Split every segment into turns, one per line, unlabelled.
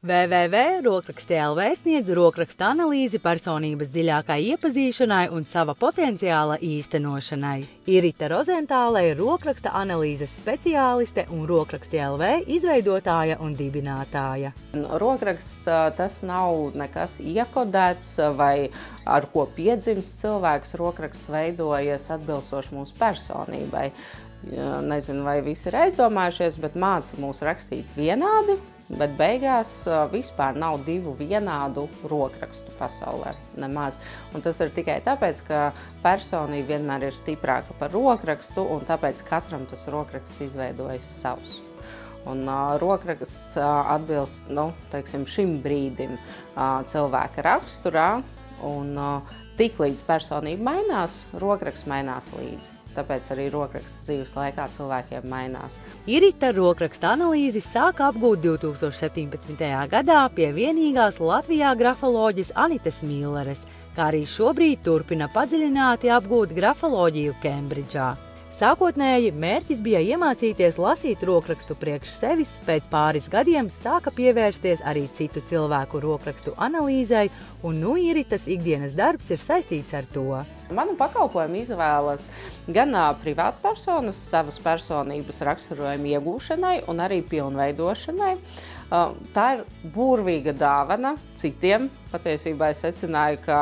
www.rokraksti.lv sniedz rokraksta analīzi personības dziļākai iepazīšanai un sava potenciāla īstenošanai. Irita Rozentāle ir rokraksta analīzes speciāliste un Rokraksti.lv izveidotāja un dibinātāja.
Rokraksts tas nav nekas iekodēts vai ar ko piedzimst cilvēks. Rokraksts veidojas atbilstoši mūsu personībai. Nezinu, vai visi ir aizdomājušies, bet māca mūs rakstīt vienādi, bet beigās vispār nav divu vienādu rokrakstu pasaulē, nemaz. Un tas ir tikai tāpēc, ka personība vienmēr ir stiprāka par rokrakstu, un tāpēc katram tas rokraksts izveidojas savs. Un rokraksts atbilst, teiksim, šim brīdim cilvēka raksturā, un tiklīdz personība mainās, rokraksts mainās līdzi. Tāpēc arī rokraksts dzīves laikā cilvēkiem mainās.
Irita rokraksta analīzi sāka apgūt 2017. gadā pie vienīgās Latvijā grafoloģes Anites Milleres, kā arī šobrīd turpina padziļināti apgūt grafoloģiju Kembridžā. Sākotnēji mērķis bija iemācīties lasīt rokrakstu priekš sevis, pēc pāris gadiem sāka pievērsties arī citu cilvēku rokrakstu analīzei, un Iritas ikdienas darbs ir saistīts ar to.
Manu pakalpojumu izvēlas gan privātpersonas savas personības raksturojumu iegūšanai un arī pilnveidošanai. Tā ir burvīga dāvana citiem. Patiesībā es secināju, ka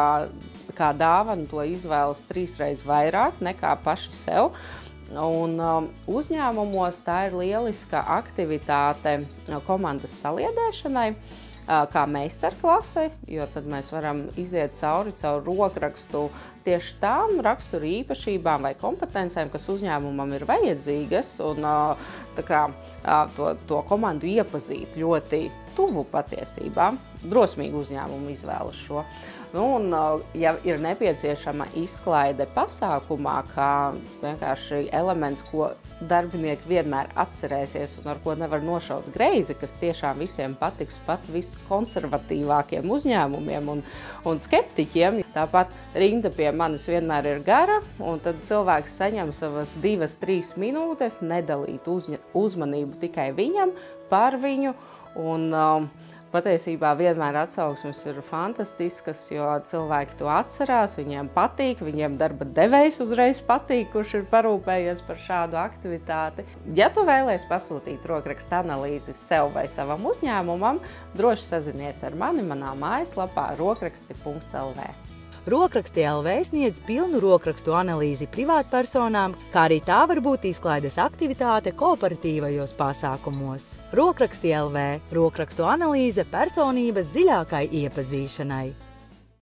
kā dāvanu to izvēlas 3 reizes vairāk nekā paši sev. Un uzņēmumos tā ir lieliska aktivitāte komandas saliedēšanai, kā meistarklase, jo tad mēs varam iziet cauri rokrakstu tieši tām raksturu īpašībām vai kompetencēm, kas uzņēmumam ir vajadzīgas, un to komandu iepazīt ļoti tuvu patiesībā. Drosmīgi uzņēmumu izvēlas šo. Ja ir nepieciešama izklaide pasākumā, kā vienkārši elements, ko darbinieki vienmēr atcerēsies un ar ko nevar nošaut greizi, kas tiešām visiem patiks, pat viskonservatīvākiem uzņēmumiem un skeptiķiem. Tāpat rinda pie manis vienmēr ir gara, un tad cilvēks saņem savas 2–3 minūtes nedalīt uzmanību tikai viņam, par viņu. Patiesībā vienmēr atsauksmes ir fantastiskas, jo cilvēki to atcerās, viņiem patīk, viņiem darba devējs uzreiz patīk, kurš ir parūpējies par šādu aktivitāti. Ja tu vēlies pasūtīt rokraksta analīzes sev vai savam uzņēmumam, droši sazinies ar mani manā mājaslapā rokraksti.lv.
Rokraksti.lv sniedz pilnu rokrakstu analīzi privātpersonām, kā arī tā var būt izklaides aktivitāte kooperatīvajos pasākumos. Rokraksti.lv – rokrakstu analīze personības dziļākai iepazīšanai.